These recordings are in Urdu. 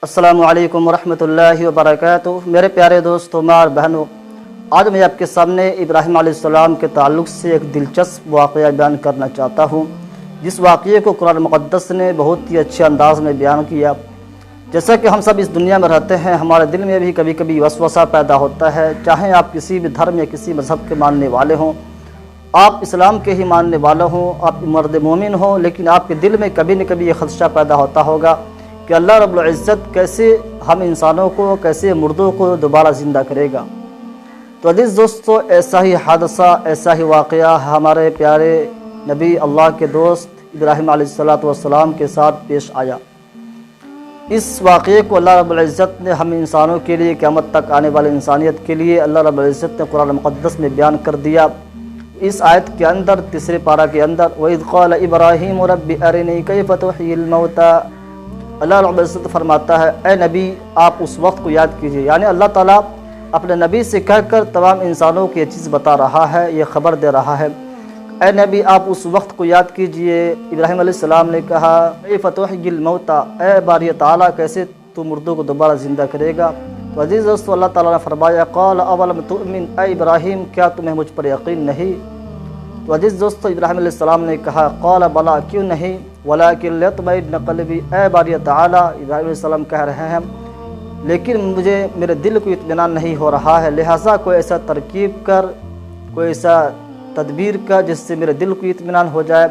السلام علیکم ورحمۃ اللہ وبرکاتہ۔ میرے پیارے دوستوں اور بہنوں، آج میں آپ کے سامنے ابراہیم علیہ السلام کے تعلق سے ایک دلچسپ واقعہ بیان کرنا چاہتا ہوں، جس واقعے کو قرآن مقدس نے بہت ہی اچھے انداز میں بیان کیا۔ جیسا کہ ہم سب اس دنیا میں رہتے ہیں، ہمارے دل میں بھی کبھی کبھی وسوسہ پیدا ہوتا ہے، چاہے آپ کسی بھی دھرم یا کسی مذہب کے ماننے والے ہوں، آپ اسلام کے ہی ماننے والے ہوں، آپ مرد مومن ہوں، لیکن آپ کے دل میں کبھی نہ کبھی یہ خدشہ پیدا ہوتا ہوگا کہ اللہ رب العزت کیسے ہم انسانوں کو، کیسے مردوں کو دوبارہ زندہ کرے گا۔ تو عزیز دوستو، ایسا ہی حادثہ، ایسا ہی واقعہ ہمارے پیارے نبی اللہ کے دوست ابراہیم علیہ السلام کے ساتھ پیش آیا۔ اس واقعے کو اللہ رب العزت نے ہم انسانوں کے لیے، قیامت تک آنے والے انسانیت کے لیے اللہ رب العزت نے قرآن مقدس میں بیان کر دیا۔ اس آیت کے اندر، تیسرے پارہ کے اندر، وَإِذْ قَالَ إِبْرَاهِيمُ رَبِّ أَرِنِي كَيْفَ تُحْيِي الْمَوْتَى، اللہ رب العزت فرماتا ہے، اے نبی آپ اس وقت کو یاد کیجئے، یعنی اللہ تعالیٰ اپنے نبی سے کہہ کر تمام انسانوں کو یہ چیز بتا رہا ہے، یہ خبر دے رہا ہے، اے نبی آپ اس وقت کو یاد کیجئے۔ ابراہیم علیہ السلام نے کہا، کیف تحیی الموتى، اے باری تعالیٰ کیسے تو مردوں کو دوبارہ زندہ کرے گا۔ تو عزیز دوستو، اللہ تعالیٰ نے فرمایا، قال اولم تؤمن، اے ابراہیم کیا تمہیں مجھ پر یقین نہیں؟ تو عزیز دوستو، ابراہیم علیہ السلام نے کہا، قال بلا، کیوں نہیں، ولکن لیطمئن قلبی، اے باری تعالیٰ، ابراہیم علیہ السلام کہہ رہے ہیں لیکن مجھے میرے دل کو اطمینان نہیں ہو رہا ہے، لہٰذا کوئی ایسا ترکیب کر، کوئی ایسا تدبیر کر جس سے میرے دل کو اطمینان ہو جائے۔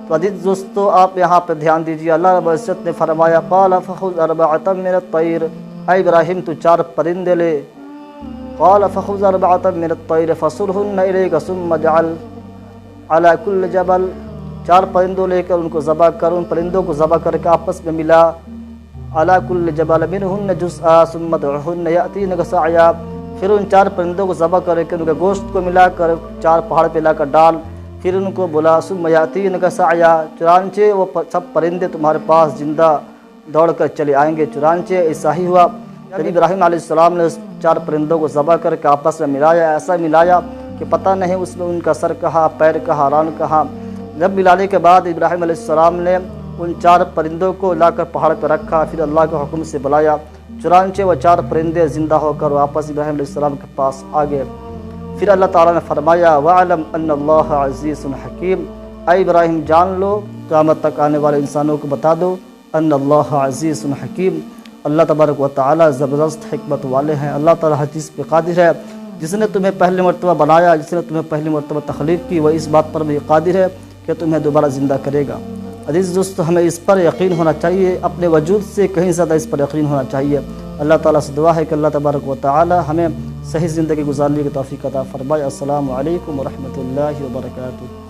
تو عزیز دوستو، آپ یہاں پہ دھیان دیجیے، اللہ رب العزت نے فرمایا، قال فخذ اربعۃ من الطیر، اے ابراہیم تو 4 پرندے لے، قال فخذ اربعۃ من الطیر فصرهن الیک ثم اجعل علی کل جبل، 4 پرندوں لے کر ان کو ذبح کر، ان پرندوں کو ذبح کر کے آپس میں ملا، علی کل جبل منہن جزءا ثم ادعهن یأتینک سعیا، پھر ان 4 پرندوں کو ذبح کر کے ان کے گوشت کو ملا کر 4 پہاڑ پہ لا کر ڈال، پھر ان کو بلا، ثم یأتینک سعیا، چنانچہ وہ سب پرندے تمہارے پاس زندہ دوڑ کر چلے آئیں گے۔ چنانچہ ایسا ہی ہوا، جب ابراہیم علیہ السلام نے اس 4 پرندوں کو ذبح کر کے آپس میں ملایا، ایسا ملایا کہ پتہ نہیں اس میں ان کا سر کہاں، پیر کہاں، ران کہاں۔ جب ملانے کے بعد ابراہیم علیہ السلام نے ان 4 پرندوں کو لا کر پہاڑ پہ رکھا، پھر اللہ کے حکم سے بلایا، چنانچہ وہ 4 پرندے زندہ ہو کر واپس ابراہیم علیہ السلام کے پاس آ گئے۔ پھر اللہ تعالیٰ نے فرمایا، وَعَلَمْ أَنَّ اللَّهَ عَزِيزٌ حَكِيمٌ، اے ابراہیم جان لو، قیامت تک آنے والے انسانوں کو بتا دو، ان اللہ عزیز حکیم، اللہ تبارک و تعالیٰ زبردست حکمت والے ہیں، اللہ تعالیٰ ہر چیز پہ قادر ہے۔ جس نے تمہیں پہلی مرتبہ بنایا، جس نے تمہیں پہلی مرتبہ تخلیق کی، وہ اس بات پر بھی قادر ہے کہ تمہیں دوبارہ زندہ کرے گا۔ عزیز دوستو، ہمیں اس پر یقین ہونا چاہیے، اپنے وجود سے کہیں زیادہ اس پر یقین ہونا چاہیے۔ اللہ تعالیٰ سے دعا ہے کہ اللہ تبارک و تعالیٰ ہمیں صحیح زندگی گزارنے کی توفیق عطا فرمائے۔ السلام علیکم ورحمۃ اللہ وبرکاتہ۔